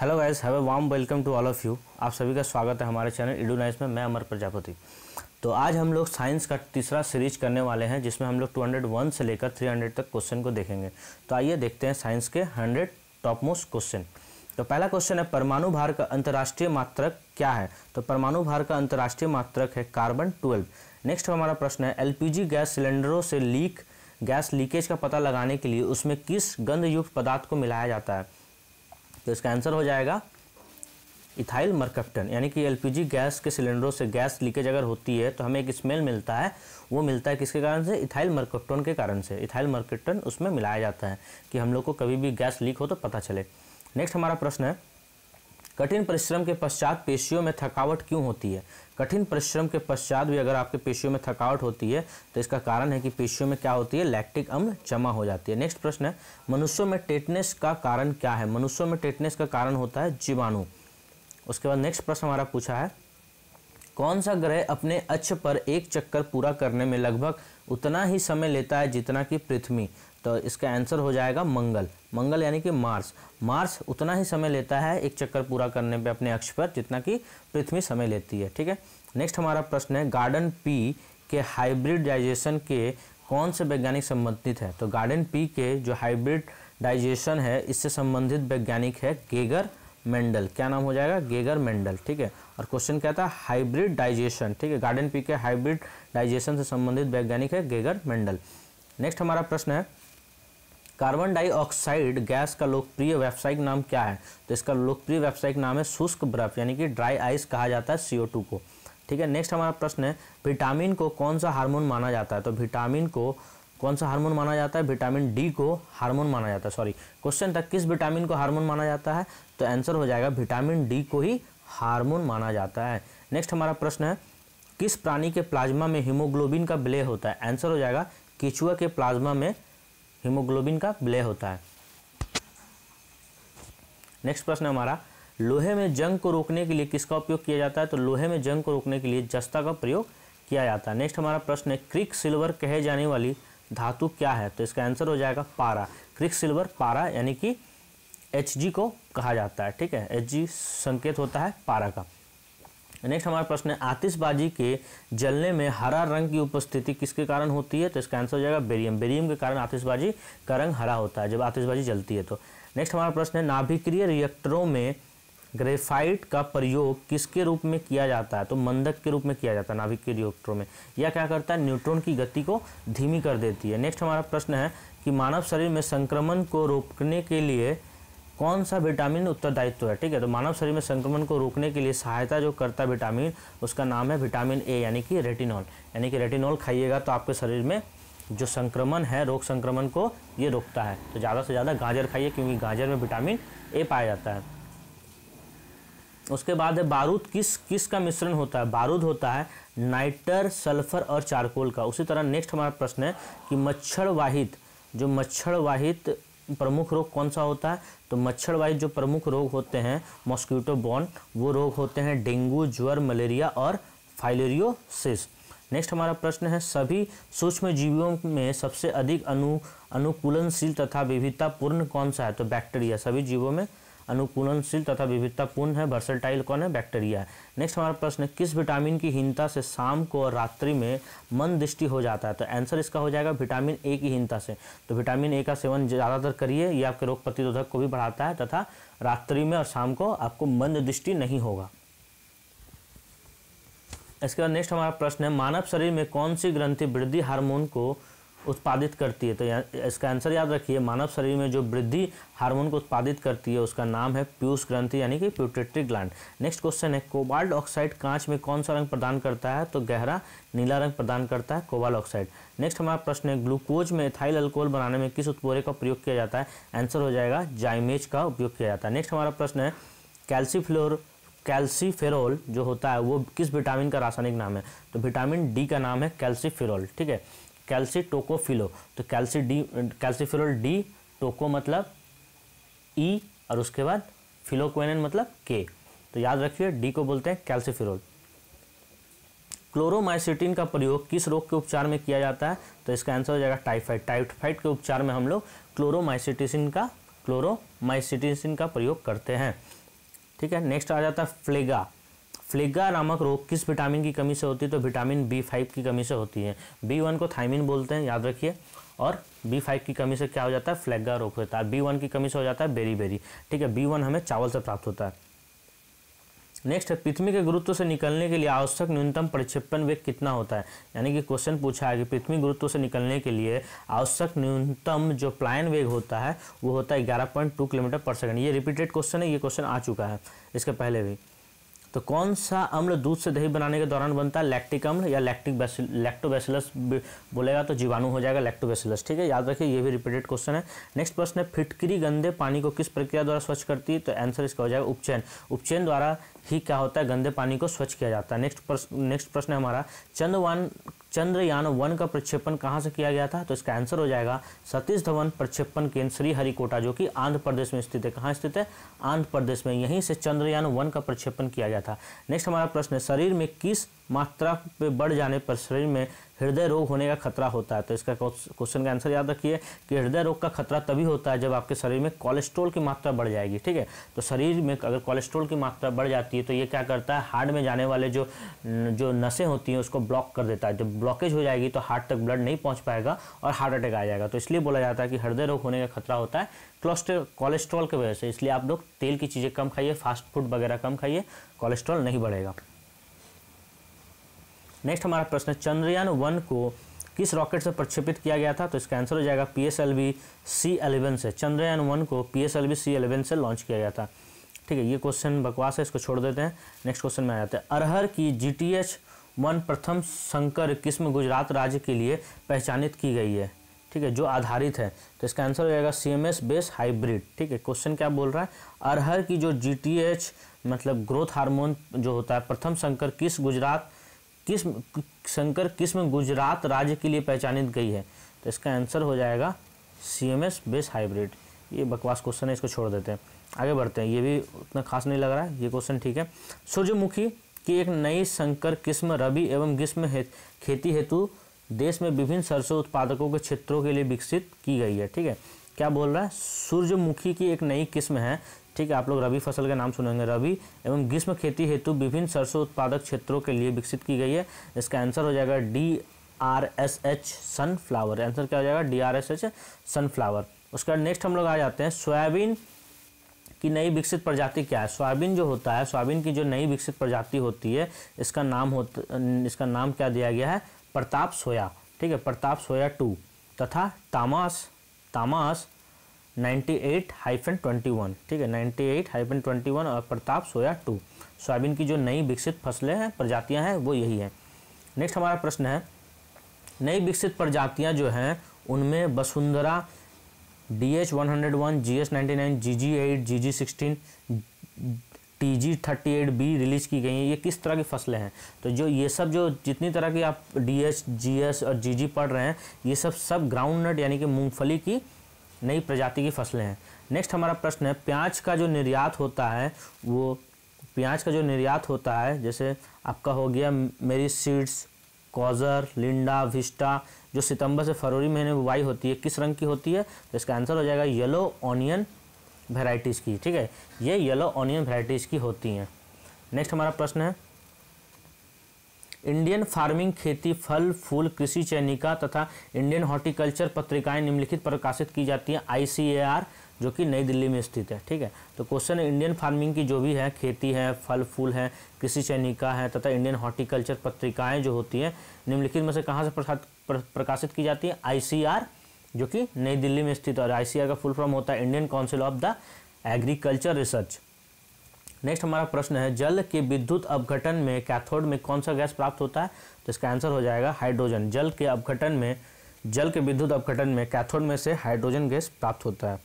Hello guys, have a warm welcome to all of you. आप सभी का स्वागत है हमारे चैनल एडुनाइस में। मैं अमर प्रजापति। तो आज हम लोग साइंस का तीसरा सीरीज करने वाले हैं, जिसमें हम लोग 201 से लेकर 300 तक क्वेश्चन को देखेंगे। तो आइए देखते हैं साइंस के 100 टॉप मोस्ट क्वेश्चन। तो पहला क्वेश्चन है, परमाणु भार का अंतर्राष्ट्रीय मात्रक क्या है? तो परमाणु भार का अंतर्राष्ट्रीय मात्रक है कार्बन 12। नेक्स्ट हमारा प्रश्न है, एलपीजी गैस सिलेंडरों से गैस लीकेज का पता लगाने के लिए उसमें किस गंधयुक्त पदार्थ को मिलाया जाता है? तो इसका आंसर हो जाएगा इथाइल मरकप्टन। यानी कि एलपीजी गैस के सिलेंडरों से गैस लीकेज अगर होती है तो हमें एक स्मेल मिलता है, वो मिलता है किसके कारण से? इथाइल मरकप्टन के कारण से। इथाइल मरकप्टन उसमें मिलाया जाता है कि हम लोग को कभी भी गैस लीक हो तो पता चले। नेक्स्ट हमारा प्रश्न है, कठिन परिश्रम के पश्चात पेशियों में थकावट क्यों होती है? कठिन परिश्रम के पश्चात भी अगर आपके पेशियों में थकावट होती है तो इसका कारण है कि पेशियों में क्या होती है? लैक्टिक अम्ल जमा हो जाती है। नेक्स्ट प्रश्न है, मनुष्यों में टेटनेस का कारण क्या है? मनुष्यों में टेटनेस का कारण होता है जीवाणु। उसके बाद नेक्स्ट प्रश्न हमारा पूछा है, कौन सा ग्रह अपने अक्ष पर एक चक्कर पूरा करने में लगभग उतना ही समय लेता है जितना कि पृथ्वी? तो इसका आंसर हो जाएगा मंगल। मंगल यानी कि मार्स। मार्स उतना ही समय लेता है एक चक्कर पूरा करने पे अपने अक्ष पर जितना कि पृथ्वी समय लेती है। ठीक है। नेक्स्ट हमारा प्रश्न है, गार्डन पी के हाइब्रिडाइजेशन के कौन से वैज्ञानिक संबंधित है? तो गार्डन पी के जो हाइब्रिडाइजेशन है इससे संबंधित वैज्ञानिक है गेगर मेंडल। क्या नाम हो जाएगा? Geiger Mendel. ठीक है। और क्वेश्चन क्या था? हाइब्रिडाइजेशन। ठीक है। गार्डन पी के हाइब्रिडाइजेशन से संबंधित वैज्ञानिक है गेगर मेंडल। नेक्स्ट हमारा प्रश्न है, कार्बन डाइऑक्साइड गैस का लोकप्रिय व्यावसायिक नाम क्या है? तो इसका लोकप्रिय व्यावसायिक नाम है शुष्क बर्फ, यानी कि ड्राई आइस कहा जाता है CO2 को। ठीक है। नेक्स्ट हमारा प्रश्न है, विटामिन को कौन सा हार्मोन माना जाता है? तो विटामिन को कौन सा हार्मोन माना जाता है? विटामिन डी को हार्मोन माना जाता है। सॉरी, क्वेश्चन था किस विटामिन को हार्मोन माना जाता है? तो आंसर हो जाएगा विटामिन डी को ही हार्मोन माना जाता है। नेक्स्ट हमारा प्रश्न है, किस प्राणी के प्लाज्मा में हीमोग्लोबिन का विलय होता है? आंसर हो जाएगा केचुआ के प्लाज्मा में हीमोग्लोबिन का विलय होता है। नेक्स्ट प्रश्न हमारा, लोहे में जंग को रोकने के लिए किसका उपयोग किया जाता है? तो लोहे में जंग को रोकने के लिए जस्ता का प्रयोग किया जाता है। नेक्स्ट हमारा प्रश्न है, क्रिक सिल्वर कहे जाने वाली धातु क्या है? तो इसका आंसर हो जाएगा पारा। क्रिक सिल्वर पारा यानी कि Hg को कहा जाता है। ठीक है। Hg संकेत होता है पारा का। नेक्स्ट हमारा प्रश्न है, आतिशबाजी के जलने में हरा रंग की उपस्थिति किसके कारण होती है? तो इसका आंसर हो जाएगा बेरियम। बेरियम के कारण आतिशबाजी का रंग हरा होता है जब आतिशबाजी जलती है तो। नेक्स्ट हमारा प्रश्न है, नाभिकीय रिएक्टरों में ग्रेफाइट का प्रयोग किसके रूप में किया जाता है? तो मंदक के रूप में किया जाता है नाभिकीय रिएक्टरों में। यह क्या करता है? न्यूट्रॉन की गति को धीमी कर देती है। नेक्स्ट हमारा प्रश्न है कि मानव शरीर में संक्रमण को रोकने के लिए कौन सा विटामिन उत्तरदायित्व है? ठीक है। तो मानव शरीर में संक्रमण को रोकने के लिए सहायता जो करता है विटामिन, उसका नाम है विटामिन ए यानी कि रेटिनॉल। यानी कि रेटिनॉल खाइएगा तो आपके शरीर में जो संक्रमण है, रोग संक्रमण को ये रोकता है। तो ज़्यादा से ज़्यादा गाजर खाइए, क्योंकि गाजर में विटामिन ए पाया जाता है। उसके बाद है, बारूद किस का मिश्रण होता है? बारूद होता है नाइटर, सल्फर और चारकोल का। उसी तरह नेक्स्ट हमारा प्रश्न है कि मच्छरवाहित प्रमुख रोग कौन सा होता है? तो मच्छरवाहित जो प्रमुख रोग होते हैं मॉस्किटो बॉर्न, वो रोग होते हैं डेंगू, ज्वर, मलेरिया और फाइलेरियोसिस। नेक्स्ट हमारा प्रश्न है, सभी सूक्ष्म जीवियों में सबसे अधिक अनुकूलनशील तथा विविधतापूर्ण कौन सा है? तो बैक्टीरिया। सभी जीवों में अनुकूलनशील तथा विविधतापूर्ण है, वर्सेटाइल कौन है? बैक्टीरिया है। नेक्स्ट हमारा प्रश्न है, किस विटामिन की हीनता से शाम को और रात्रि में मंद दृष्टि हो जाता है? तो आंसर इसका हो जाएगा विटामिन ए की हीनता से। तो विटामिन ए का सेवन ज़्यादातर करिए, ये आपके रोग प्रतिरोधक को भी बढ़ाता है तथा रात्रि में और शाम को आपको मंद दृष्टि नहीं होगा। इसके बाद नेक्स्ट हमारा प्रश्न है, मानव शरीर में कौन सी ग्रंथि वृद्धि हार्मोन को उत्पादित करती है? तो इसका आंसर याद रखिए, मानव शरीर में जो वृद्धि हार्मोन को उत्पादित करती है उसका नाम है पीयूष ग्रंथि यानी कि पिट्यूटरी ग्लैंड। नेक्स्ट क्वेश्चन है, कोबाल्ट ऑक्साइड कांच में कौन सा रंग प्रदान करता है? तो गहरा नीला रंग प्रदान करता है कोबाल्ट ऑक्साइड। नेक्स्ट हमारा प्रश्न है, ग्लूकोज में एथाइल अल्कोहल बनाने में किस उत्प्रेरक का प्रयोग किया जाता है? आंसर हो जाएगा जाइमेज का उपयोग किया जाता है। नेक्स्ट हमारा प्रश्न है, कैल्सीफेरोल जो होता है वो किस विटामिन का रासायनिक नाम है? तो विटामिन डी का नाम है कैल्सीफेरोल। ठीक है। कैल्सीटोकोफिलो। तो कैल्सीफेरोल डी, टोको मतलब ई और उसके बाद फिलोक्वेनिन मतलब के। तो याद रखिए डी को बोलते हैं कैल्सीफेरोल। क्लोरोमाइसिटिन का प्रयोग किस रोग के उपचार में किया जाता है? तो इसका आंसर हो जाएगा टाइफाइड। टाइफाइड के उपचार में हम लोग क्लोरोमाइसिटिन का प्रयोग करते हैं। ठीक है। नेक्स्ट आ जाता है फ्लेगा। फ्लेगा नामक रोग किस विटामिन की कमी से होती है? तो विटामिन B5 की कमी से होती है। B1 को थायमिन बोलते हैं, याद रखिए, और B5 की कमी से क्या हो जाता है? फ्लेगा रोग होता है। B1 की कमी से हो जाता है बेरी। ठीक है, B1 हमें चावल से प्राप्त होता है। नेक्स्ट है, पृथ्वी के गुरुत्व से निकलने के लिए आवश्यक न्यूनतम प्रक्षेपण वेग कितना होता है? यानी कि क्वेश्चन पूछा है कि पृथ्वी गुरुत्व से निकलने के लिए आवश्यक न्यूनतम जो प्लायन वेग होता है वो होता है 11.2 किलोमीटर पर सेकंड। ये रिपीटेड क्वेश्चन है, ये क्वेश्चन आ चुका है इसके पहले भी। तो कौन सा अम्ल दूध से दही बनाने के दौरान बनता है? लैक्टिक अम्ल या लैक्टोबैसिलस बोलेगा तो जीवाणु हो जाएगा लैक्टोबैसिलस। ठीक है, याद रखिए, ये भी रिपीटेड क्वेश्चन है। नेक्स्ट प्रश्न है, फिटकरी गंदे पानी को किस प्रक्रिया द्वारा स्वच्छ करती है? तो आंसर इसका हो जाएगा उपचयन। उपचयन द्वारा ही क्या होता है? गंदे पानी को स्वच्छ किया जाता है। नेक्स्ट प्रश्न है हमारा, चंद्रयान 1 का प्रक्षेपण कहाँ से किया गया था? तो इसका आंसर हो जाएगा सतीश धवन प्रक्षेपण केंद्र श्रीहरिकोटा, जो कि आंध्र प्रदेश में स्थित है। कहाँ स्थित है? आंध्र प्रदेश में। यहीं से चंद्रयान 1 का प्रक्षेपण किया गया था। नेक्स्ट हमारा प्रश्न है, शरीर में किस मात्रा पे बढ़ जाने पर शरीर में हृदय रोग होने का खतरा होता है? तो इसका क्वेश्चन का आंसर याद रखिए कि हृदय रोग का खतरा तभी होता है जब आपके शरीर में कोलेस्ट्रॉल की मात्रा बढ़ जाएगी। ठीक है, तो शरीर में अगर कोलेस्ट्रॉल की मात्रा बढ़ जाती है तो ये क्या करता है? हार्ट में जाने वाले जो नसें होती हैं उसको ब्लॉक कर देता है। जब ब्लॉकेज हो जाएगी तो हार्ट तक ब्लड नहीं पहुंच पाएगा और हार्ट अटैक आ जाएगा। तो इसलिए बोला जाता है कि हृदय रोग होने का खतरा होता है कोलेस्ट्रॉल की वजह से। इसलिए आप लोग तेल की चीज़ें कम खाइए, फास्ट फूड वगैरह कम खाइए, कोलेस्ट्रॉल नहीं बढ़ेगा। नेक्स्ट हमारा प्रश्न है, चंद्रयान 1 को किस रॉकेट से प्रक्षेपित किया गया था? तो इसका आंसर हो जाएगा PSLV C11 से। चंद्रयान 1 को PSLV C11 से लॉन्च किया गया था। ठीक है, ये क्वेश्चन बकवास है, इसको छोड़ देते हैं। नेक्स्ट क्वेश्चन में आ जाते हैं, अरहर की GTH-1 प्रथम संकर किस्म गुजरात राज्य के लिए पहचानित की गई है। ठीक है, जो आधारित है। तो इसका आंसर हो जाएगा CMS बेस हाइब्रिड। ठीक है, क्वेश्चन क्या बोल रहा है? अरहर की जो GTH मतलब ग्रोथ हार्मोन जो होता है प्रथम संकर किस्म गुजरात राज्य के लिए पहचानित गई है। तो इसका आंसर हो जाएगा CMS बेस हाइब्रिड। ये बकवास क्वेश्चन है, इसको छोड़ देते हैं, आगे बढ़ते हैं। ये भी उतना खास नहीं लग रहा है ये क्वेश्चन। ठीक है, सूरजमुखी की एक नई संकर किस्म रबी एवं ग्रीष्म खेती हेतु देश में विभिन्न सरसों उत्पादकों के क्षेत्रों के लिए विकसित की गई है। ठीक है, क्या बोल रहा है? सूरजमुखी की एक नई किस्म है। ठीक है, आप लोग रबी फसल का नाम सुनेंगे। रबी एवं ग्रीष्म खेती हेतु विभिन्न सरसों उत्पादक क्षेत्रों के लिए विकसित की गई है। इसका आंसर हो जाएगा DRSH सनफ्लावर। आंसर क्या हो जाएगा? DRSH sunflower. उसके बाद नेक्स्ट हम लोग आ जाते हैं, सोयाबीन की नई विकसित प्रजाति क्या है? सोयाबीन जो होता है, सोयाबीन की जो नई विकसित प्रजाति होती है इसका नाम क्या दिया गया है? प्रताप सोया। ठीक है, प्रताप सोया 2 तथा तामास 98-21। ठीक है, 98-21 और प्रताप सोया 2। सोयाबीन की जो नई विकसित फसलें हैं, प्रजातियां हैं, वो यही हैं। नेक्स्ट हमारा प्रश्न है, नई विकसित प्रजातियां जो हैं उनमें Vasundhara DH-101, GS-99, GG8, GG16, TG38B release की गई हैं। ये किस तरह की फसलें हैं? तो जो ये सब जो जितनी तरह की आप DH, GS और GG पढ़ रहे हैं, ये सब ग्राउंड नट यानी कि मूंगफली की नई प्रजाति की फसलें हैं। नेक्स्ट हमारा प्रश्न है, प्याज का जो निर्यात होता है जैसे आपका हो गया मेरी सीड्स, कॉजर, लिंडा, विस्टा, जो सितंबर से फरवरी महीने में बुआई होती है, किस रंग की होती है? तो इसका आंसर हो जाएगा येलो ऑनियन वेराइटीज़ की। ठीक है, ये येलो ऑनियन वेराइटीज़ की होती हैं। नेक्स्ट हमारा प्रश्न है, इंडियन फार्मिंग खेती, फल फूल, कृषि चयनिका तथा इंडियन हॉर्टिकल्चर पत्रिकाएं निम्नलिखित प्रकाशित की जाती हैं ICAR, जो कि नई दिल्ली में स्थित है। ठीक है, तो क्वेश्चन है, इंडियन फार्मिंग की जो भी है, खेती है, फल फूल है, कृषि चयनिका है तथा इंडियन हॉर्टिकल्चर पत्रिकाएं जो होती हैं निम्नलिखित में से कहाँ से प्रकाशित की जाती है? ICAR, जो कि नई दिल्ली में स्थित है। और ICAR का फुल फॉर्म होता है Indian council of the agriculture research. Next हमारा प्रश्न है, जल के विद्युत अपघटन में कैथोड में कौन सा गैस प्राप्त होता है? तो इसका आंसर हो जाएगा हाइड्रोजन। जल के विद्युत अपघटन में कैथोड में से हाइड्रोजन गैस प्राप्त होता है।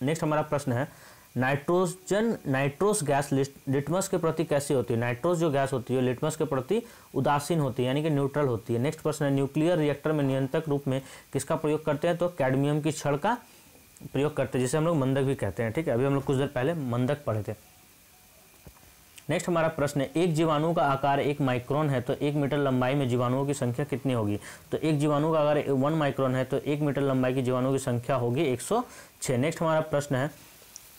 नेक्स्ट हमारा प्रश्न है, नाइट्रोस गैस लिटमस के प्रति कैसी होती है? नाइट्रोस जो गैस होती है लिटमस के प्रति उदासीन होती है, यानी कि न्यूट्रल होती है। नेक्स्ट प्रश्न है, न्यूक्लियर रिएक्टर में नियंत्रक रूप में किसका प्रयोग करते हैं? तो कैडमियम की छड़ का प्रयोग करते हैं, जिसे हम लोग मंदक भी कहते हैं। ठीक है, अभी हम लोग कुछ देर पहले मंदक पढ़े थे। नेक्स्ट हमारा प्रश्न है, एक जीवाणु का आकार 1 माइक्रोन है तो 1 मीटर लंबाई में जीवाणुओं की संख्या कितनी होगी? तो एक जीवाणु का अगर 1 माइक्रोन है तो 1 मीटर लंबाई की जीवाणुओं की संख्या होगी 106। नेक्स्ट हमारा प्रश्न है,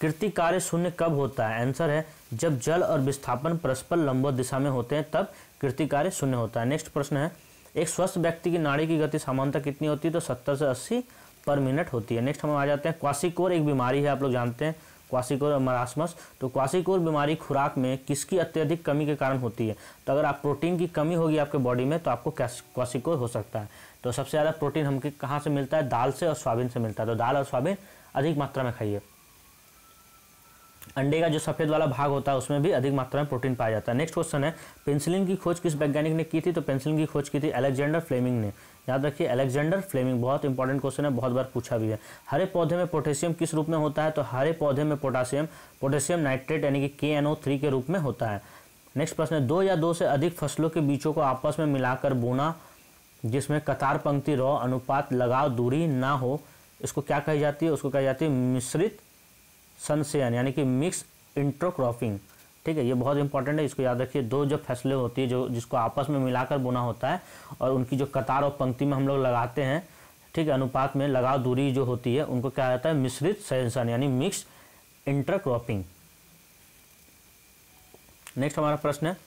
कृति कार्य शून्य कब होता है? आंसर है जब जल और विस्थापन परस्पर लंबवत दिशा में होते हैं तब कृति कार्य शून्य होता है। नेक्स्ट प्रश्न है, एक स्वस्थ व्यक्ति की नाड़ी की गति सामान्यतः कितनी होती है? तो 70 से 80 पर मिनट होती है। नेक्स्ट हम आ जाते हैं, क्वासिकोर एक बीमारी है, आप लोग जानते हैं क्वासिकोर मरासमस। तो क्वासिकोर बीमारी खुराक में किसकी अत्यधिक कमी के कारण होती है? तो अगर आप प्रोटीन की कमी होगी आपके बॉडी में तो आपको क्वासिकोर हो सकता है। तो सबसे ज़्यादा प्रोटीन हमको कहाँ से मिलता है? दाल से और सोयाबीन से मिलता है। तो दाल और सोयाबीन अधिक मात्रा में खाइए। अंडे का जो सफ़ेद वाला भाग होता है उसमें भी अधिक मात्रा में प्रोटीन पाया जाता है। नेक्स्ट क्वेश्चन है, पेनिसिलिन की खोज किस वैज्ञानिक ने की थी? तो पेनिसिलिन की खोज की थी अलेक्जेंडर फ्लेमिंग ने। याद रखिए अलेक्जेंडर फ्लेमिंग, बहुत इंपॉर्टेंट क्वेश्चन है, बहुत बार पूछा भी है। हरे पौधे में पोटेशियम किस रूप में होता है? तो हरे पौधे में पोटेशियम नाइट्रेट यानी कि KNO3 के रूप में होता है। नेक्स्ट प्रश्न है, 2 या 2 से अधिक फसलों के बीजों को आपस में मिलाकर बोना जिसमें कतार पंक्ति रौ अनुपात लगाव दूरी ना हो, इसको क्या कही जाती है? उसको कही जाती है मिश्रित संचयन यानी कि मिक्स इंटरक्रॉपिंग। ठीक है, ये बहुत इंपॉर्टेंट है, इसको याद रखिए। 2 जो फसलें होती है जो जिसको आपस में मिलाकर बोना होता है और उनकी जो कतार और पंक्ति में हम लोग लगाते हैं, ठीक है, अनुपात में लगाव दूरी जो होती है उनको क्या कहता है? मिश्रित संचयन यानी मिक्स इंटरक्रॉपिंग। नेक्स्ट हमारा प्रश्न है,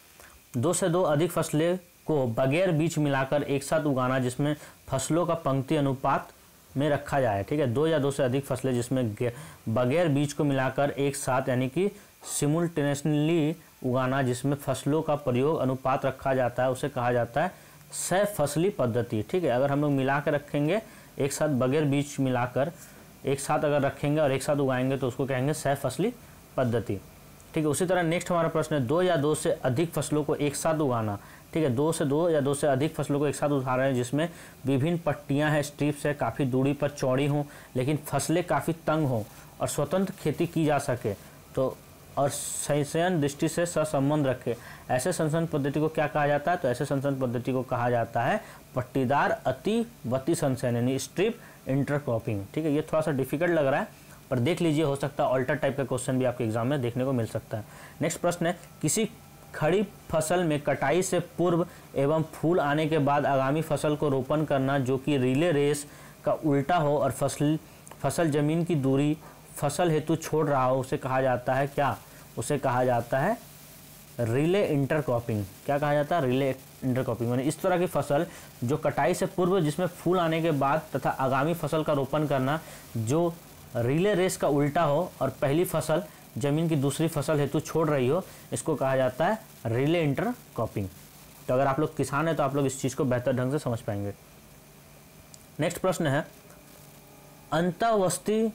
2 से 2 अधिक फसलें को बगैर बीज मिलाकर एक साथ उगाना जिसमें फसलों का पंक्ति अनुपात में रखा जाए। ठीक है, 2 या 2 से अधिक फसलें जिसमें बगैर बीज को मिलाकर एक साथ यानी कि सिमुल्टेनियसली उगाना जिसमें फसलों का प्रयोग अनुपात रखा जाता है उसे कहा जाता है सहफसली पद्धति। ठीक है, अगर हम लोग मिला कर रखेंगे एक साथ, बगैर बीज मिलाकर एक साथ अगर रखेंगे और एक साथ उगाएंगे तो उसको कहेंगे सहफसली पद्धति। ठीक है, उसी तरह नेक्स्ट हमारा प्रश्न है, 2 या 2 से अधिक फसलों को एक साथ उगाना। ठीक है, 2 से 2 या 2 से अधिक फसलों को एक साथ उगा रहे हैं जिसमें विभिन्न पट्टियां हैं, स्ट्रिप्स है, काफ़ी दूरी पर चौड़ी हों लेकिन फसलें काफ़ी तंग हों और स्वतंत्र खेती की जा सके तो और संचयन दृष्टि से सहसंबंध रखे, ऐसे संचयन पद्धति को क्या कहा जाता है? तो ऐसे संचयन पद्धति को कहा जाता है पट्टीदार अतिवर्ती संचयन यानी स्ट्रिप इंटरक्रॉपिंग। ठीक है, ये थोड़ा सा डिफिकल्ट लग रहा है पर देख लीजिए, हो सकता है ऑल्टर टाइप का क्वेश्चन भी आपके एग्जाम में देखने को मिल सकता है। नेक्स्ट प्रश्न है, किसी खड़ी फसल में कटाई से पूर्व एवं फूल आने के बाद आगामी फसल को रोपण करना जो कि रिले रेस का उल्टा हो और फसल जमीन की दूरी फसल हेतु छोड़ रहा हो उसे कहा जाता है क्या? उसे कहा जाता है रिले इंटरक्रॉपिंग। क्या कहा जाता है? Relay intercropping. यानी इस तरह की फसल जो कटाई से पूर्व जिसमें फूल आने के बाद तथा आगामी फसल का रोपण करना जो रिले रेस का उल्टा हो और पहली फसल जमीन की दूसरी फसल हेतु छोड़ रही हो, इसको कहा जाता है रिले इंटरक्रॉपिंग। तो अगर आप लोग किसान हैं तो आप लोग इस चीज़ को बेहतर ढंग से समझ पाएंगे। नेक्स्ट प्रश्न है, अंतावती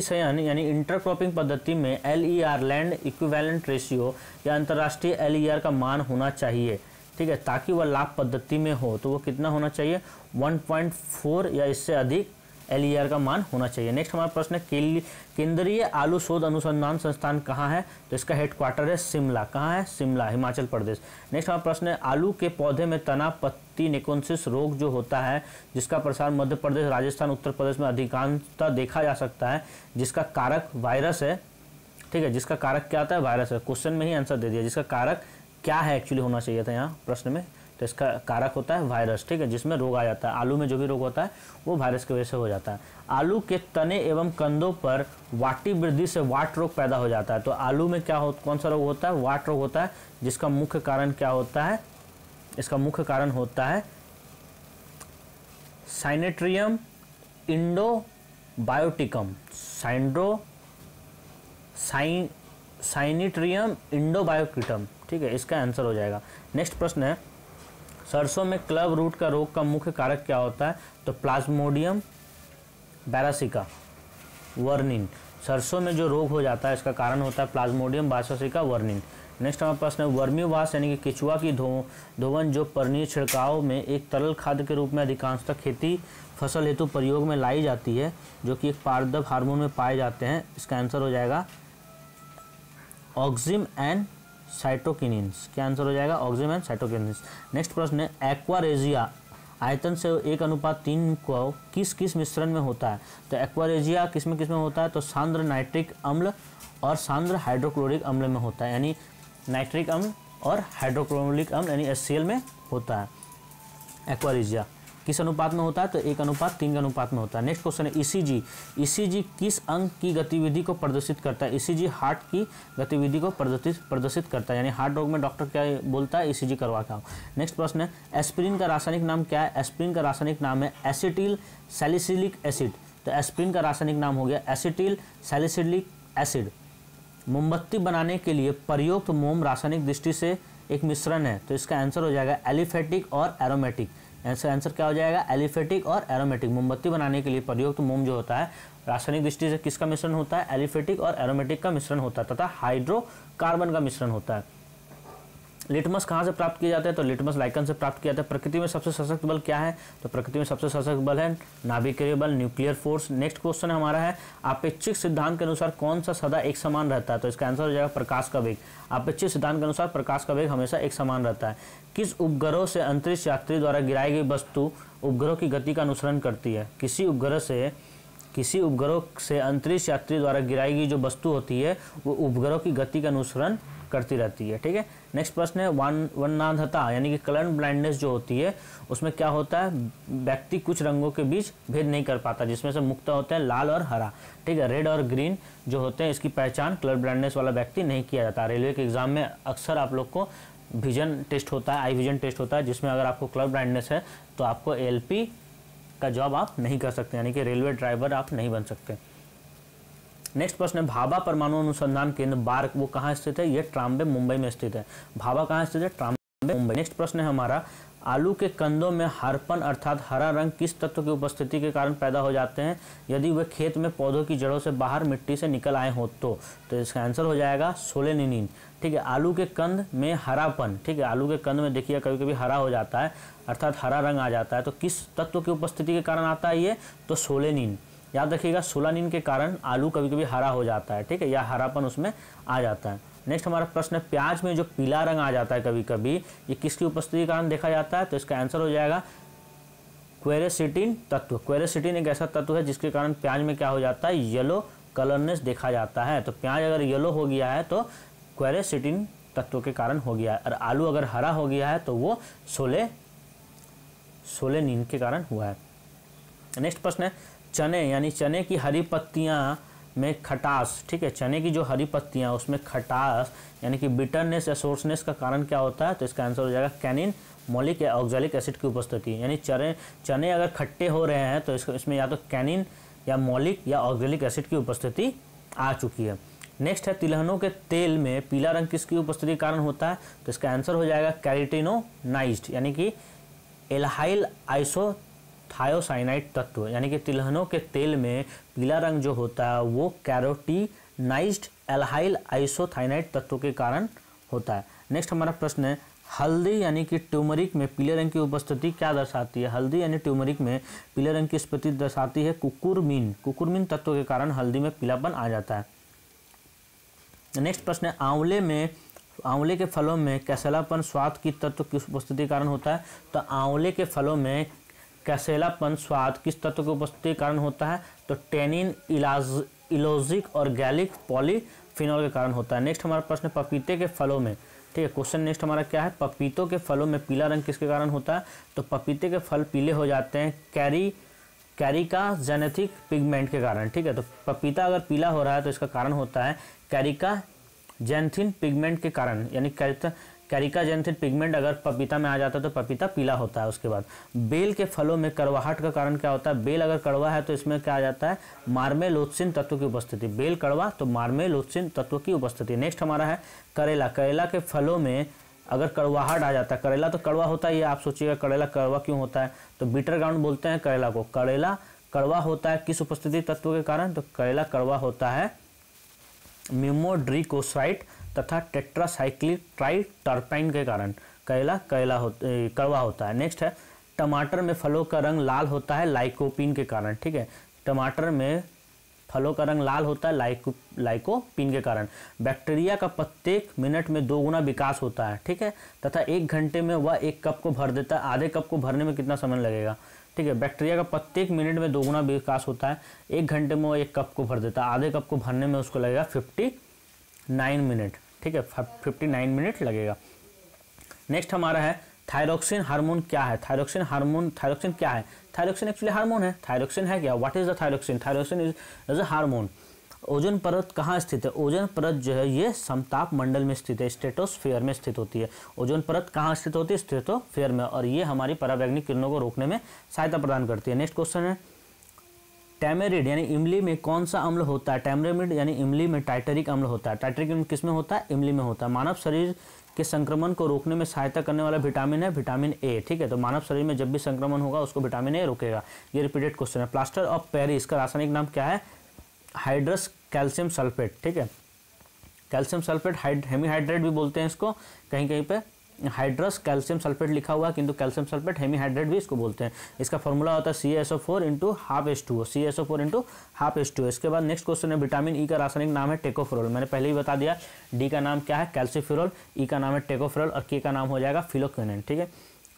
चयन यानी इंटरक्रॉपिंग पद्धति में LER लैंड इक्विवेलेंट रेशियो या अंतर्राष्ट्रीय LER का मान होना चाहिए। ठीक है, ताकि वह लाभ पद्धति में हो तो वो कितना होना चाहिए? 1.4 या इससे अधिक LER का मान होना चाहिए। नेक्स्ट हमारा प्रश्न है, केंद्रीय आलू शोध अनुसंधान संस्थान कहाँ है? तो इसका हेडक्वार्टर है शिमला। कहाँ है? शिमला, हिमाचल प्रदेश। नेक्स्ट हमारा प्रश्न है, आलू के पौधे में तना पत्ती निकोसिस रोग जो होता है जिसका प्रसार मध्य प्रदेश, राजस्थान, उत्तर प्रदेश में अधिकांशतः देखा जा सकता है जिसका कारक वायरस है। ठीक है, जिसका कारक क्या आता है? वायरस है। क्वेश्चन में ही आंसर दे दिया, जिसका कारक क्या है एक्चुअली होना चाहिए था यहाँ प्रश्न में। तो इसका कारक होता है वायरस। ठीक है, जिसमें रोग आ जाता है। आलू में जो भी रोग होता है वो वायरस की वजह से हो जाता है। आलू के तने एवं कंदों पर वाटी वृद्धि से वाट रोग पैदा हो जाता है। तो आलू में क्या कौन सा रोग होता है? वाट रोग होता है, जिसका मुख्य कारण क्या होता है? इसका मुख्य कारण होता है साइनेट्रियम इंडोबायोटिकम। साइनेट्रियम इंडोबायोटिकम। ठीक है, इसका आंसर हो जाएगा। नेक्स्ट प्रश्न है, सरसों में क्लब रूट का रोग का मुख्य कारक क्या होता है? तो प्लाज्मोडियम बैरासिका वर्निन। सरसों में जो रोग हो जाता है इसका कारण होता है प्लाज्मोडियम बैरासिका वर्निन। नेक्स्ट हमारा प्रश्न है, वर्मीवाश यानी कि केचुआ की धोवन जो पर्णीय छिड़काव में एक तरल खाद के रूप में अधिकांशतः खेती फसल हेतु प्रयोग में लाई जाती है जो कि एक पारदर्शी हार्मोन में पाए जाते हैं। इसका आंसर हो जाएगा ऑक्सिम एंड साइटोकिनिन्स। क्या आंसर हो जाएगा? ऑक्सिम एंड साइटोकिनिन्स। नेक्स्ट प्रश्न है, एक्वारेजिया आयतन से 1:3 को किस किस मिश्रण में होता है? तो एक्वारेजिया किस में होता है? तो सांद्र नाइट्रिक अम्ल और सांद्र हाइड्रोक्लोरिक अम्ल में होता है, यानी नाइट्रिक अम्ल और हाइड्रोक्लोरिक अम्ल यानी HCl में होता है एक्वारेजिया। किस अनुपात में होता है, तो 1:3 के अनुपात में होता है। नेक्स्ट क्वेश्चन है ईसीजी। ईसीजी किस अंग की गतिविधि को प्रदर्शित करता है? ईसीजी हार्ट की गतिविधि को प्रदर्शित करता है, यानी हार्ट रोग में डॉक्टर क्या बोलता है, ईसीजी करवा के आओ। नेक्स्ट प्रश्न है एस्पिरिन का रासायनिक नाम क्या है? एस्पिरिन का रासायनिक नाम है एसिटिल सैलिसिलिक एसिड। तो एस्पिरिन का रासायनिक नाम हो गया एसिटिल सैलिसिलिक एसिड। मोमबत्ती बनाने के लिए प्रयुक्त मोम रासायनिक दृष्टि से एक मिश्रण है, तो इसका आंसर हो जाएगा एलिफेटिक और एरोमेटिक। आंसर क्या हो जाएगा, एलिफेटिक और एरोमेटिक। मोमबत्ती बनाने के लिए प्रयुक्त मोम जो होता है रासायनिक दृष्टि से किसका मिश्रण होता है, एलिफेटिक और एरोमेटिक का मिश्रण होता है तथा हाइड्रोकार्बन का मिश्रण होता है। लिटमस कहाँ से प्राप्त किया जाता है, तो लिटमस लाइकन से प्राप्त किया जाता है। प्रकृति में सबसे सशक्त बल क्या है, तो प्रकृति में सबसे सशक्त बल है नाभिकीय बल, न्यूक्लियर फोर्स। नेक्स्ट क्वेश्चन हमारा है आपेक्षिक सिद्धांत के अनुसार कौन सा सदा एक समान रहता है, तो इसका आंसर हो जाएगा प्रकाश का वेग। आपेक्षिक सिद्धांत के अनुसार प्रकाश का वेग हमेशा एक समान रहता है। किस उपग्रह से अंतरिक्ष यात्री द्वारा गिराई गई वस्तु उपग्रह की गति का अनुसरण करती है? किसी उपग्रह से अंतरिक्ष यात्री द्वारा गिराई गई जो वस्तु होती है वो उपग्रह की गति का अनुसरण करती रहती है। ठीक है, नेक्स्ट प्रश्न है वर्णांधता यानी कि कलर ब्लाइंडनेस जो होती है उसमें क्या होता है, व्यक्ति कुछ रंगों के बीच भेद नहीं कर पाता, जिसमें से मुख्य होते हैं लाल और हरा। ठीक है, रेड और ग्रीन जो होते हैं इसकी पहचान कलर ब्लाइंडनेस वाला व्यक्ति नहीं किया जाता। रेलवे के एग्जाम में अक्सर आप लोग को विजन टेस्ट होता है, आई विजन टेस्ट होता है, जिसमें अगर आपको कलर ब्लाइंडनेस है तो आपको एलपी का जॉब आप नहीं कर सकते, यानी कि रेलवे ड्राइवर आप नहीं बन सकते। नेक्स्ट प्रश्न है भाभा परमाणु अनुसंधान केंद्र बार्क वो कहाँ स्थित है? ये ट्राम्बे मुंबई में स्थित है। भाभा कहाँ स्थित है? ट्राम्बे मुंबई। नेक्स्ट प्रश्न है हमारा आलू के कंदों में हरपन अर्थात हरा रंग किस तत्व की उपस्थिति के कारण पैदा हो जाते हैं यदि वे खेत में पौधों की जड़ों से बाहर मिट्टी से निकल आए हो तो इसका आंसर हो जाएगा सोलेनिन। ठीक है, आलू के कंद में हरापन, ठीक है, आलू के कंद में देखिए कभी कभी हरा हो जाता है अर्थात हरा रंग आ जाता है, तो किस तत्व की उपस्थिति के कारण आता है ये? तो सोलेनिन। याद रखिएगा सोलानिन के कारण आलू कभी कभी हरा हो जाता है, ठीक है, या हरापन उसमें आ जाता है। नेक्स्ट हमारा प्रश्न है प्याज में जो पीला रंग आ जाता है कभी कभी ये किसकी उपस्थिति के कारण देखा जाता है? तो इसका आंसर हो जाएगा क्वेरेसिटिन तत्व। क्वेरेसिटिन एक ऐसा तत्व है जिसके कारण प्याज में क्या हो जाता है, येलो कलरनेस देखा जाता है। तो प्याज अगर येलो हो गया है तो क्वेरेसिटिन तत्व के कारण हो गया है, और आलू अगर हरा हो गया है तो वो सोलेनिन के कारण हुआ है। नेक्स्ट प्रश्न है चने यानी चने की हरी पत्तियां में खटास, ठीक है, चने की जो हरी पत्तियां उसमें खटास यानी कि बिटरनेस या सोर्सनेस का कारण क्या होता है? तो इसका आंसर हो जाएगा कैनिन मॉलिक या ऑक्जेलिक एसिड की उपस्थिति। यानी चने अगर खट्टे हो रहे हैं तो इसमें या तो कैनिन या मॉलिक या ऑक्जेलिक एसिड की उपस्थिति आ चुकी है। नेक्स्ट है तिलहनों के तेल में पीला रंग किसकी उपस्थिति के कारण होता है? तो इसका आंसर हो जाएगा कैरोटिनोनाइज्ड यानी कि एल्हाइल आइसोथायोसाइनाइड तत्व, यानी कि तिलहनों के तेल में पीला रंग जो होता है वो कैरोटिनाइज्ड एल्हाइल आइसोथाइनाइड तत्व के कारण होता है। नेक्स्ट हमारा प्रश्न है हल्दी यानी कि ट्यूमरिक में पीले रंग की उपस्थिति क्या दर्शाती है? हल्दी यानी ट्यूमरिक में पीले रंग की उपस्थिति दर्शाती है कुकुरमीन तत्व के कारण हल्दी में पीलापन आ जाता है। नेक्स्ट प्रश्न है आंवले के फलों में कैसेलापन स्वाद की तत्व किस उपस्थिति के कारण होता है? तो आंवले के फलों में कैसेलापन स्वाद किस तत्व की उपस्थिति के कारण होता है? तो टेनिन, इलोजिक और गैलिक पॉलीफिनॉल के कारण होता है। नेक्स्ट हमारा प्रश्न पपीते के फलों में, ठीक है, क्वेश्चन नेक्स्ट हमारा क्या है, पपीतों के फलों में पीला रंग किसके कारण होता है? तो पपीते के फल पीले हो जाते हैं कैरिका जेनेटिक पिगमेंट के कारण। ठीक है, तो पपीता अगर पीला हो रहा है तो इसका कारण होता है कैरिका जेंथिन पिगमेंट के कारण, यानी कैरिका जेंथिन पिगमेंट अगर पपीता में आ जाता है तो पपीता पीला होता है। उसके बाद बेल के फलों में कड़वाहट का कारण क्या होता है? बेल अगर कड़वा है तो इसमें क्या आ जाता है, मार्मेलोत्सिन तत्व की उपस्थिति। बेल कड़वा तो मार्मेलोत्सिन तत्व की उपस्थिति। नेक्स्ट हमारा है करेला के फलों में अगर कड़वाहट आ जाता है, करेला तो कड़वा होता है, ये आप सोचिएगा करेला कड़वा क्यों होता है? तो बिटर ग्राउंड बोलते हैं करेला को। करेला कड़वा होता है किस उपस्थिति तत्व के कारण? तो करेला कड़वा होता है म्यूमोड्रिकोसाइट तथा टेट्रासाइक्लिक ट्राइटर्पाइन के कारण कड़वा होता है। नेक्स्ट है टमाटर में फलों का रंग लाल होता है लाइकोपीन के कारण। ठीक है, टमाटर में फलों का रंग लाल होता है लाइकोपीन के कारण। बैक्टीरिया का प्रत्येक मिनट में 2 गुना विकास होता है, ठीक है, तथा 1 घंटे में वह 1 कप को भर देता है। आधे कप को भरने में कितना समय लगेगा? ठीक है, बैक्टीरिया का प्रत्येक मिनट में 2 गुना विकास होता है, 1 घंटे में वो 1 कप को भर देता है। आधे कप को भरने में उसको लगेगा 59 मिनट। ठीक है, 59 मिनट लगेगा। नेक्स्ट हमारा है थायरोक्सिन हार्मोन क्या है? थायरोक्सिन हार्मोन, थायरोक्सिन क्या है? थायरोक्सिन एक्चुअली हार्मोन है। थायरोक्सिन है क्या? What is the thyroxine? Thyroxine is a hormone. Ozone परत कहाँ स्थित है? ओजोन परत जो है ये समताप मंडल में स्थित है, स्ट्रेटोस्फीयर में स्थित होती है। ओजोन परत कहाँ स्थित होती है? स्ट्रेटोस्फीयर में, और ये हमारी पराबैंगनी किरणों को रोकने में सहायता प्रदान करती है। नेक्स्ट क्वेश्चन है, टैमेरिड यानी इमली में कौन सा अम्ल होता है? टैमरेमिड यानी इमली में टाइटरिक अम्ल होता है। टाइटरिक अम्ल किस में होता है? इमली में होता है। मानव शरीर के संक्रमण को रोकने में सहायता करने वाला विटामिन है विटामिन ए। ठीक है, तो मानव शरीर में जब भी संक्रमण होगा उसको विटामिन ए रोकेगा। ये रिपीटेड क्वेश्चन है। प्लास्टर ऑफ पेरिस का रासायनिक नाम क्या है? Hydrous calcium sulphate. ठीक है, कैल्शियम सल्फेट हेमीहाइड्रेट भी बोलते हैं इसको, कहीं कहीं पे हाइड्रस कैल्शियम सल्फेट लिखा हुआ है, किंतु कैल्शियम सल्फेट हेमीहाइड्रेट भी इसको बोलते हैं। इसका फॉर्मूला होता है CaSO4 into half H2O, CaSO4 into half H2O। इसके बाद नेक्स्ट क्वेश्चन है, विटामिन ई का रासायनिक नाम है टेकोफेरोल। मैंने पहले ही बता दिया। डी का नाम क्या है? कैल्सीफेरोल, ई का नाम है टेकोफेरोल, और के का नाम हो जाएगा फिलोक्विनिन। ठीक है,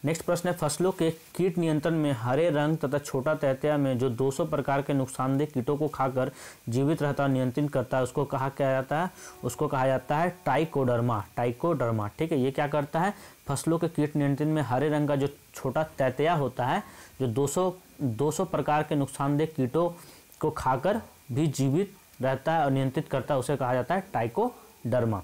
नेक्स्ट प्रश्न है, फसलों के कीट नियंत्रण में हरे रंग तथा छोटा तैतिया में जो 200 प्रकार के नुकसानदेह कीटों को खाकर जीवित रहता और नियंत्रित करता है उसको कहा क्या जाता है? उसको कहा जाता है ट्राइकोडर्मा। ट्राइकोडर्मा। ठीक है, ये क्या करता है? फसलों के कीट नियंत्रण में हरे रंग का जो छोटा तैतिया होता है, जो 200 प्रकार के नुकसानदेह कीटों को खाकर भी जीवित रहता है और नियंत्रित करता है, उसे कहा जाता है ट्राइकोडर्मा।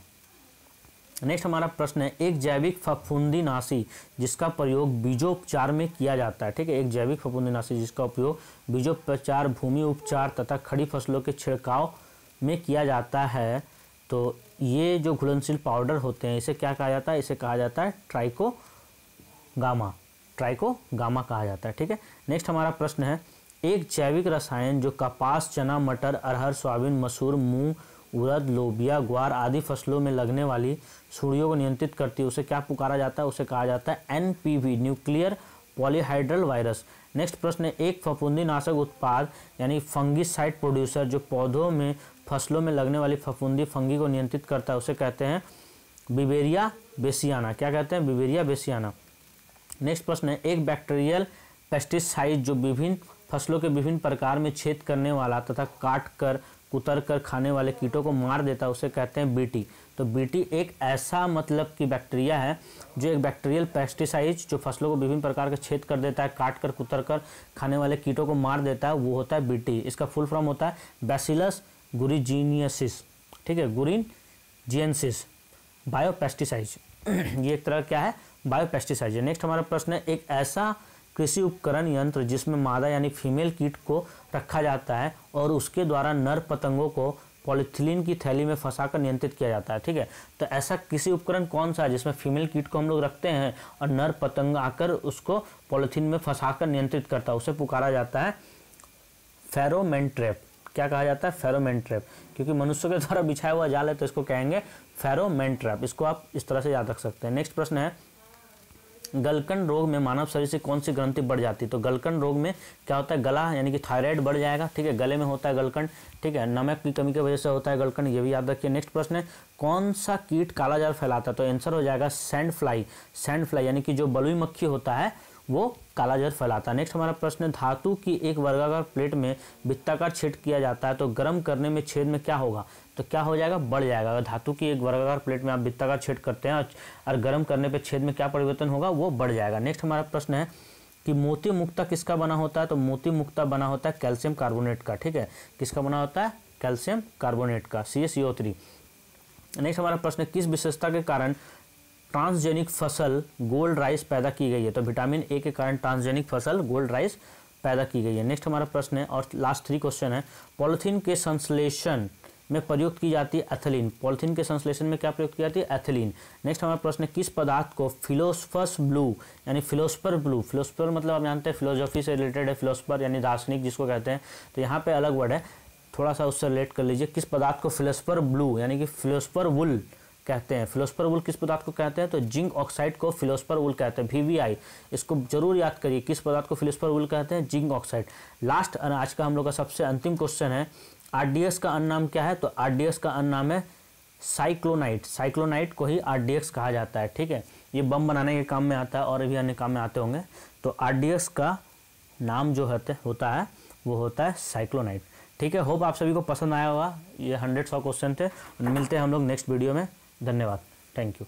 नेक्स्ट हमारा प्रश्न है, एक जैविक फफूंदीनाशी जिसका प्रयोग बीजोपचार में किया जाता है। ठीक है, एक जैविक फफूंदीनाशी जिसका उपयोग बीजोपचार, भूमि उपचार तथा खड़ी फसलों के छिड़काव में किया जाता है। तो ये जो घुलनशील पाउडर होते हैं इसे क्या कहा जाता है? इसे कहा जाता है ट्राइकोगामा। ट्राइकोगामा कहा जाता है। ठीक है, नेक्स्ट हमारा प्रश्न है, एक जैविक रसायन जो कपास, चना, मटर, अरहर, सोयाबीन, मसूर, मूंग, उड़द, लोबिया, ग्वार आदि फसलों में लगने वाली सुड़ियों को नियंत्रित करती है, उसे क्या पुकारा जाता है? उसे कहा जाता है NPV, nuclear polyhedral virus. Next प्रश्न है, एक फफूंदीनाशक उत्पाद यानी फंगिसाइड प्रोड्यूसर जो पौधों में, फसलों में लगने वाली फफूंदी फंगी को नियंत्रित करता है, उसे कहते हैं बिवेरिया बेसियाना। क्या कहते हैं? Beauveria bassiana. नेक्स्ट प्रश्न है, एक बैक्टीरियल पेस्टिसाइड जो विभिन्न फसलों के विभिन्न प्रकार में छेद करने वाला तथा काट कर कुतर कर खाने वाले कीटों को मार देता है, उसे कहते हैं बीटी। तो बीटी एक ऐसा मतलब की बैक्टीरिया है जो एक बैक्टीरियल पेस्टिसाइड जो फसलों को विभिन्न प्रकार के छेद कर देता है, काट कर कुतर कर खाने वाले कीटों को मार देता है, वो होता है बीटी। इसका फुल फॉर्म होता है बैसिलस गुरिजिनियसिस। ठीक है, गुरिजिनियसिस बायोपेस्टिसाइड। ये एक तरह क्या है? बायोपेस्टिसाइड। नेक्स्ट हमारा प्रश्न है, एक ऐसा कृषि उपकरण यंत्र जिसमें मादा यानी फीमेल कीट को रखा जाता है और उसके द्वारा नर पतंगों को पॉलीथिलीन की थैली में फंसाकर नियंत्रित किया जाता है। ठीक है, तो ऐसा कृषि उपकरण कौन सा है जिसमें फीमेल कीट को हम लोग रखते हैं और नर पतंग आकर उसको पॉलीथीन में फंसाकर नियंत्रित करता है, उसे पुकारा जाता है फेरोमोन ट्रैप। क्या कहा जाता है? Pheromone trap. क्योंकि मनुष्यों के द्वारा बिछाया हुआ जाल है तो इसको कहेंगे फेरोमोन ट्रैप। इसको आप इस तरह से याद रख सकते हैं। नेक्स्ट प्रश्न है, गलकंड रोग में मानव शरीर से कौन सी ग्रंथि बढ़ जाती है? तो गलकंड रोग में क्या होता है? गला यानी कि थायराइड बढ़ जाएगा। ठीक है, गले में होता है गलकंड। ठीक है, नमक की कमी की वजह से होता है गलकंड, ये भी याद रखिए। नेक्स्ट प्रश्न है, कौन सा कीट कालाजार फैलाता है? तो आंसर हो जाएगा सैंड फ्लाई। सैंड फ्लाई यानी कि जो बलुई मक्खी होता है वो कालाजार फैलाता है। नेक्स्ट हमारा प्रश्न है, धातु की एक वर्गाकार प्लेट में वृत्ताकार छेद किया जाता है तो गर्म करने में छेद में क्या होगा? तो क्या हो जाएगा? बढ़ जाएगा। अगर धातु की एक वर्गाकार प्लेट में आप वृत्ताकार छेद करते हैं और गर्म करने पे छेद में क्या परिवर्तन होगा? वो बढ़ जाएगा। नेक्स्ट हमारा प्रश्न है कि मोती मुक्ता किसका बना होता है? तो मोती मुक्ता बना होता है कैल्शियम कार्बोनेट का। ठीक है, किसका बना होता है? कैल्शियम कार्बोनेट का, CaCO3। नेक्स्ट हमारा प्रश्न है, किस विशेषता के कारण ट्रांसजेनिक फसल गोल्ड राइस पैदा की गई है? तो विटामिन ए के कारण ट्रांसजेनिक फसल गोल्ड राइस पैदा की गई है। नेक्स्ट हमारा प्रश्न है और लास्ट 3 क्वेश्चन है, पॉलिथीन के संश्लेषण में प्रयुक्त की जाती है एथिलीन। पॉलिथीन के संश्लेषण में क्या प्रयुक्त की जाती है? एथिलीन। नेक्स्ट हमारा प्रश्न है, किस पदार्थ को फिलोसफस ब्लू यानी फिलोसफर ब्लू, फिलोसफर मतलब आप जानते हैं फिलोसफी से रिलेटेड है, फिलोसफर यानी दार्शनिक जिसको कहते हैं, तो यहाँ पे अलग वर्ड है, थोड़ा सा उससे रिलेट कर लीजिए। किस पदार्थ को फिलोसफर ब्लू यानी कि फिलोसफर वुल कहते हैं? फिलोसफर वुल किस पदार्थ को कहते हैं? तो जिंक ऑक्साइड को फिलोसफर वुल कहते हैं, VVI। इसको जरूर याद करिए, किस पदार्थ को फिलोसफर वुल कहते हैं? Zinc oxide. लास्ट आज का हम लोग का सबसे अंतिम क्वेश्चन है, RDX का अन्य नाम क्या है? तो RDX का अन्य नाम है साइक्लोनाइट। साइक्लोनाइट को ही RDX कहा जाता है। ठीक है, ये बम बनाने के काम में आता है और भी अन्य काम में आते होंगे। तो RDX का नाम जो होता है वो होता है साइक्लोनाइट। ठीक है, होप आप सभी को पसंद आया होगा। ये 100 क्वेश्चन थे। मिलते हैं हम लोग नेक्स्ट वीडियो में। धन्यवाद, थैंक यू।